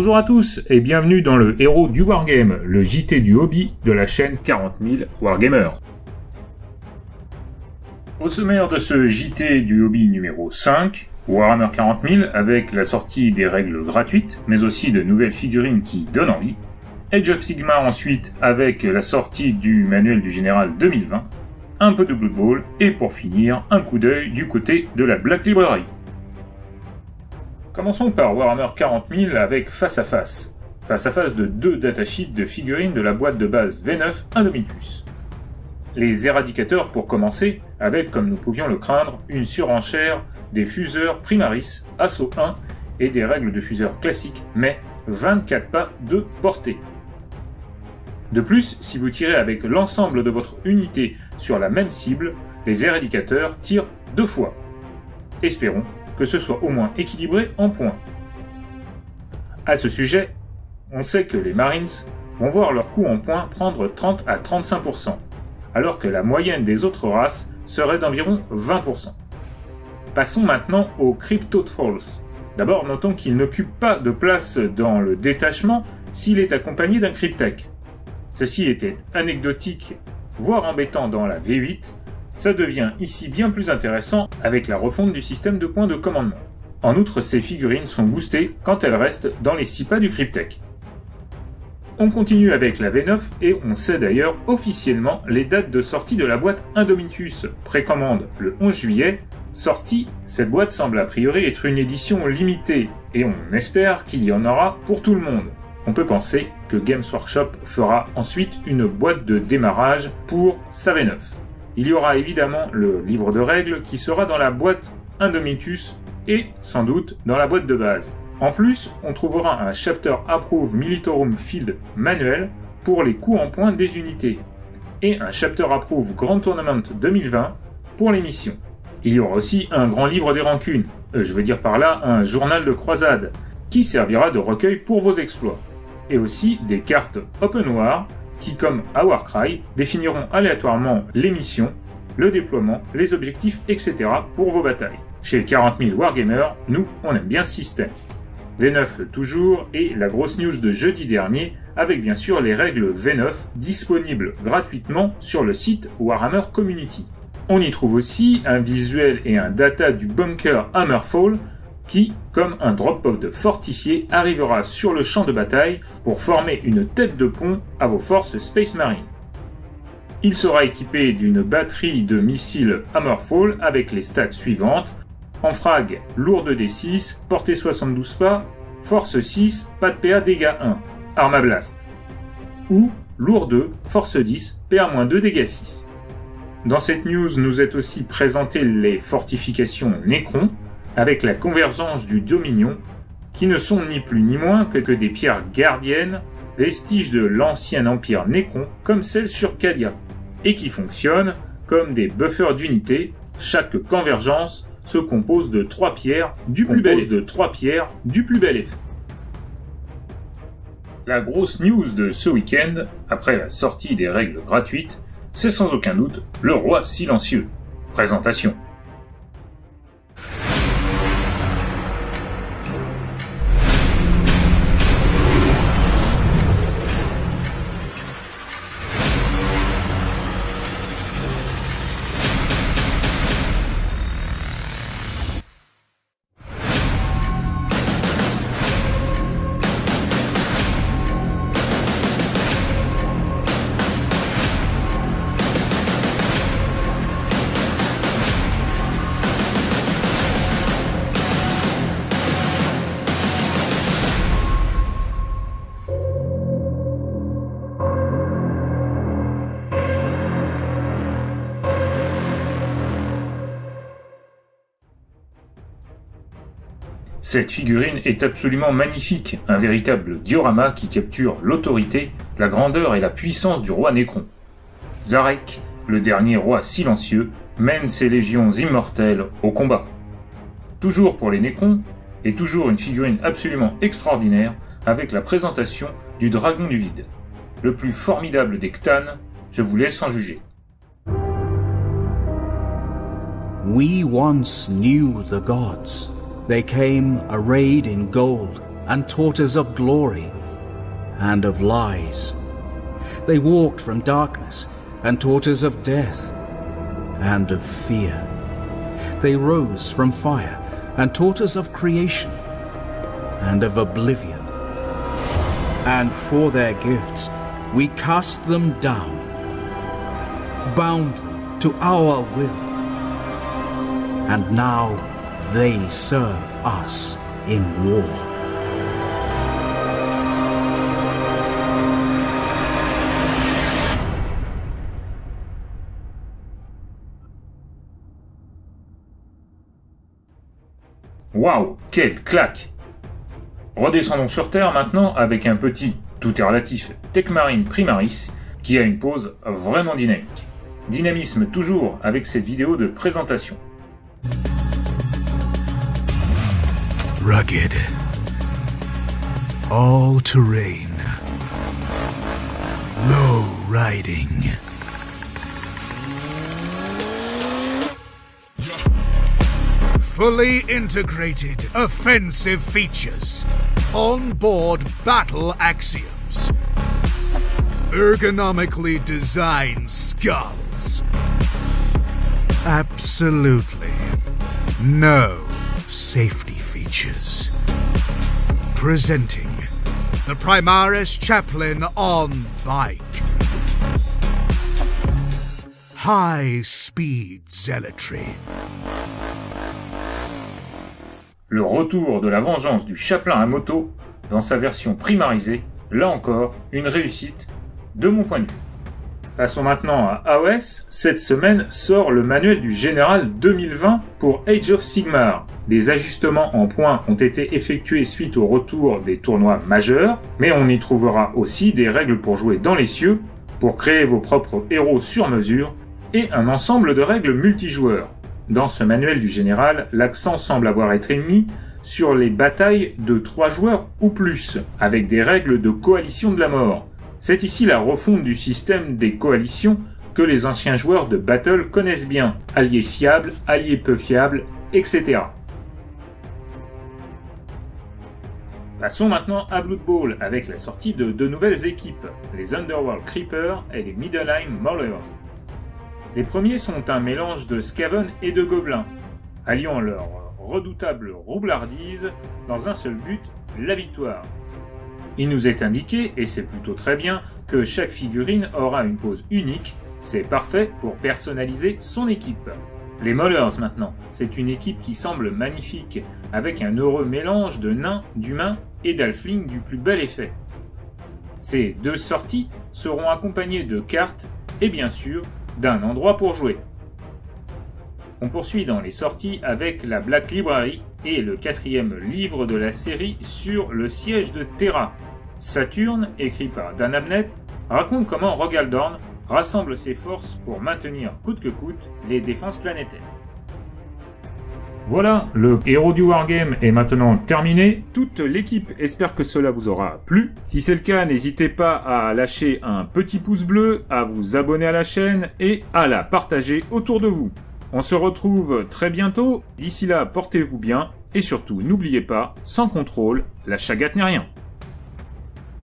Bonjour à tous et bienvenue dans le héros du Wargame, le JT du hobby de la chaîne 40 000 Wargamer. Au sommaire de ce JT du hobby numéro 5, Warhammer 40 000 avec la sortie des règles gratuites, mais aussi de nouvelles figurines qui donnent envie. Age of Sigmar ensuite avec la sortie du manuel du général 2020, un peu de Blood Bowl et pour finir un coup d'œil du côté de la Black Library. Commençons par Warhammer 40 000 avec Face à Face. Face à face de deux datasheets de figurines de la boîte de base V9 Indomitus. Les éradicateurs pour commencer, avec, comme nous pouvions le craindre, une surenchère des fuseurs Primaris, Assaut 1 et des règles de fuseurs classiques, mais 24 pas de portée. De plus, si vous tirez avec l'ensemble de votre unité sur la même cible, les éradicateurs tirent 2 fois. Espérons que ce soit au moins équilibré en points. À ce sujet, on sait que les Marines vont voir leur coût en points prendre 30 à 35%, alors que la moyenne des autres races serait d'environ 20%. Passons maintenant aux Crypto Trolls. D'abord, notons qu'il n'occupe pas de place dans le détachement s'il est accompagné d'un Cryptek. Ceci était anecdotique, voire embêtant dans la V8, ça devient ici bien plus intéressant avec la refonte du système de points de commandement. En outre, ces figurines sont boostées quand elles restent dans les 6 pas du Cryptek. On continue avec la V9 et on sait d'ailleurs officiellement les dates de sortie de la boîte Indomitus. Précommande le 11 juillet, sortie, cette boîte semble a priori être une édition limitée et on espère qu'il y en aura pour tout le monde. On peut penser que Games Workshop fera ensuite une boîte de démarrage pour sa V9. Il y aura évidemment le livre de règles qui sera dans la boîte Indomitus et sans doute dans la boîte de base. En plus, on trouvera un Chapter Approve Militarum Field Manuel pour les coûts en points des unités et un Chapter Approve Grand Tournament 2020 pour les missions. Il y aura aussi un grand livre des rancunes, je veux dire par là un journal de croisade qui servira de recueil pour vos exploits. Et aussi des cartes Open War qui, comme à Warcry, définiront aléatoirement les missions, le déploiement, les objectifs, etc. pour vos batailles. Chez 40 000 Wargamers, nous, on aime bien ce système. V9 toujours, et la grosse news de jeudi dernier, avec bien sûr les règles V9 disponibles gratuitement sur le site Warhammer Community. On y trouve aussi un visuel et un data du bunker Hammerfall, qui, comme un drop-pod fortifié, arrivera sur le champ de bataille pour former une tête de pont à vos forces Space Marine. Il sera équipé d'une batterie de missiles Hammerfall avec les stats suivantes: en frag, lourde D6, portée 72 pas, force 6, pas de PA, dégâts 1, arme blast. Ou lourd 2, force 10, PA-2, dégâts 6. Dans cette news, nous est aussi présenté les fortifications Necron, avec la convergence du Dominion, qui ne sont ni plus ni moins que des pierres gardiennes, vestiges de l'ancien empire Necron, comme celles sur Cadia, et qui fonctionnent comme des buffers d'unités. Chaque convergence se compose de 3 pierres du plus bel effet. La grosse news de ce week-end, après la sortie des règles gratuites, c'est sans aucun doute le Roi Silencieux. Présentation. Cette figurine est absolument magnifique, un véritable diorama qui capture l'autorité, la grandeur et la puissance du roi Necron. Zarek, le dernier roi silencieux, mène ses légions immortelles au combat. Toujours pour les Necrons, et toujours une figurine absolument extraordinaire avec la présentation du dragon du vide. Le plus formidable des Cthans, je vous laisse en juger. We once knew the gods. They came arrayed in gold and taught us of glory and of lies. They walked from darkness and taught us of death and of fear. They rose from fire and taught us of creation and of oblivion. And for their gifts we cast them down, bound them to our will. And now they serve us in war. Waouh, quelle claque! Redescendons sur Terre maintenant avec un petit, tout est relatif, Techmarine Primaris qui a une pose vraiment dynamique. Dynamisme toujours avec cette vidéo de présentation. Rugged, all-terrain, low riding. Fully integrated offensive features. On-board battle axioms. Ergonomically designed skulls. Absolutely no safety features. Presenting the Primaris Chaplain on bike. High-speed zealotry. Le retour de la vengeance du Chaplain à moto dans sa version primarisée, là encore, une réussite de mon point de vue. Passons maintenant à AOS. Cette semaine sort le manuel du Général 2020 pour Age of Sigmar. Des ajustements en points ont été effectués suite au retour des tournois majeurs, mais on y trouvera aussi des règles pour jouer dans les cieux, pour créer vos propres héros sur mesure, et un ensemble de règles multijoueurs. Dans ce manuel du général, l'accent semble avoir été mis sur les batailles de 3 joueurs ou plus, avec des règles de coalition de la mort. C'est ici la refonte du système des coalitions que les anciens joueurs de Battle connaissent bien, alliés fiables, alliés peu fiables, etc. Passons maintenant à Blood Bowl avec la sortie de 2 nouvelles équipes, les Underworld Creepers et les Middelheim Maulers. Les premiers sont un mélange de Skaven et de gobelins, alliant leur redoutable roublardise dans un seul but, la victoire. Il nous est indiqué, et c'est plutôt très bien, que chaque figurine aura une pose unique, c'est parfait pour personnaliser son équipe. Les Maulers maintenant, c'est une équipe qui semble magnifique, avec un heureux mélange de nains, d'humains et d'halflings du plus bel effet. Ces 2 sorties seront accompagnées de cartes et bien sûr d'un endroit pour jouer. On poursuit dans les sorties avec la Black Library et le 4e livre de la série sur le siège de Terra. Saturne, écrit par Dan Abnett, raconte comment Rogaldorn rassemble ses forces pour maintenir coûte que coûte les défenses planétaires. Voilà, le héros du Wargame est maintenant terminé. Toute l'équipe espère que cela vous aura plu. Si c'est le cas, n'hésitez pas à lâcher un petit pouce bleu, à vous abonner à la chaîne et à la partager autour de vous. On se retrouve très bientôt. D'ici là, portez-vous bien et surtout, n'oubliez pas, sans contrôle, la chagate n'est rien.